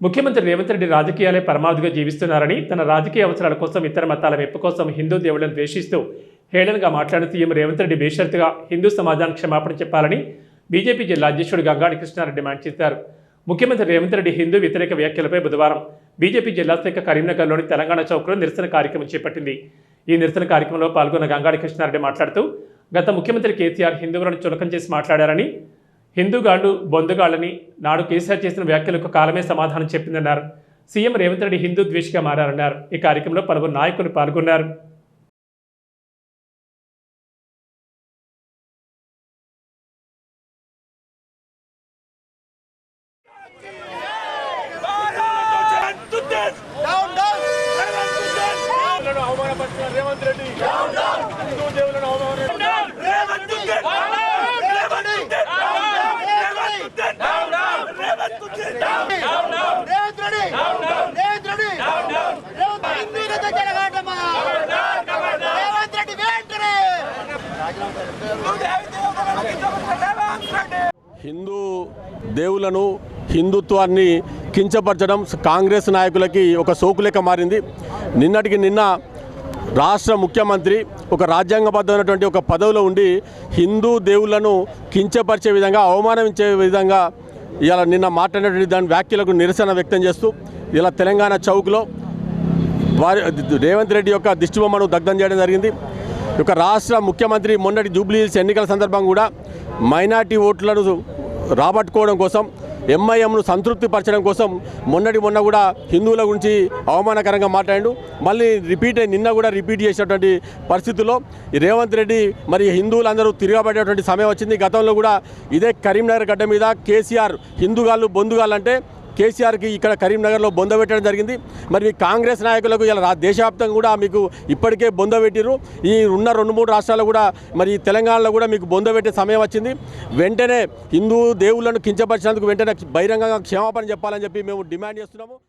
ముఖ్యమంత్రి రేవంత్ రెడ్డి రాజకీయాలే పరమావధిగా జీవిస్తున్నారని, తన రాజకీయ అవసరాల కోసం ఇతర మతాల మెప్పు కోసం హిందూ దేవుళ్లను ద్వేషిస్తూ హేళనగా మాట్లాడిన సీఎం రేవంత్ రెడ్డి బేషరతుగా హిందూ సమాజానికి క్షమాపణ చెప్పాలని బీజేపీ జిల్లా అధ్యక్షుడు గంగాడి కృష్ణారెడ్డి డిమాండ్ చేశారు. ముఖ్యమంత్రి రేవంత్ రెడ్డి హిందూ వ్యతిరేక వ్యాఖ్యలపై బుధవారం బీజేపీ జిల్లా శాఖ కరీంనగర్లోని తెలంగాణ చౌక్లో నిరసన కార్యక్రమం చేపట్టింది. ఈ నిరసన కార్యక్రమంలో పాల్గొన్న గంగాడి కృష్ణారెడ్డి మాట్లాడుతూ, గత ముఖ్యమంత్రి కేసీఆర్ హిందువులను చులకం చేసి మాట్లాడారని, హిందూగాళ్లు బొందుగాళ్లని నాడు కేసీఆర్ చేసిన వ్యాఖ్యలకు కాలమే సమాధానం చెప్పిందన్నారు. సీఎం రేవంత్ రెడ్డి హిందూ ద్వేషిగా మారారన్నారు. ఈ కార్యక్రమంలో పలువురు నాయకులు పాల్గొన్నారు. రేవంత్ రెడ్డి హిందూ దేవులను హిందూ దేవులను హిందుత్వాన్ని కించపరచడం కాంగ్రెస్ నాయకులకి ఒక సోకులేక మారింది. నిన్నటికి నిన్న రాష్ట్ర ముఖ్యమంత్రి ఒక రాజ్యాంగబద్ధమైనటువంటి ఒక పదవిలో ఉండి హిందూ దేవుళ్లను కించపరిచే విధంగా, అవమానించే విధంగా ఇలా నిన్న మాట్లాడినటువంటి దాని వ్యాఖ్యలకు నిరసన వ్యక్తం చేస్తూ ఇలా తెలంగాణ చౌక్లో రేవంత్ రెడ్డి యొక్క దిష్టిబొమ్మను దగ్ధం చేయడం జరిగింది. ఒక రాష్ట్ర ముఖ్యమంత్రి మొన్నటి జూబ్లీ హిల్స్ ఎన్నికల సందర్భంగా కూడా మైనార్టీ ఓట్లను రాబట్టుకోవడం కోసం, ఎంఐఎంను సంతృప్తిపరచడం కోసం మొన్న కూడా హిందువుల గురించి అవమానకరంగా మాట్లాడాడు. మళ్ళీ నిన్న కూడా రిపీట్ చేసినటువంటి పరిస్థితుల్లో రేవంత్ రెడ్డి మరి హిందువులందరూ తిరగబడేటువంటి సమయం వచ్చింది. గతంలో కూడా ఇదే కరీంనగర్ గడ్డ మీద కేసీఆర్ హిందుగాళ్ళు బొందుగాళ్ళు అంటే కేసీఆర్కి ఇక్కడ కరీంనగర్లో బొందబెట్టడం జరిగింది. మరి కాంగ్రెస్ నాయకులకు ఇలా దేశవ్యాప్తంగా కూడా మీకు ఇప్పటికే బొందబెట్టిరు. ఈ ఉన్న 2-3 రాష్ట్రాల్లో కూడా మరి తెలంగాణలో కూడా మీకు బొందబెట్టే సమయం వచ్చింది. వెంటనే హిందూ దేవుళ్లను కించపరిచినందుకు వెంటనే బహిరంగంగా క్షమాపణ చెప్పాలని చెప్పి మేము డిమాండ్ చేస్తున్నాము.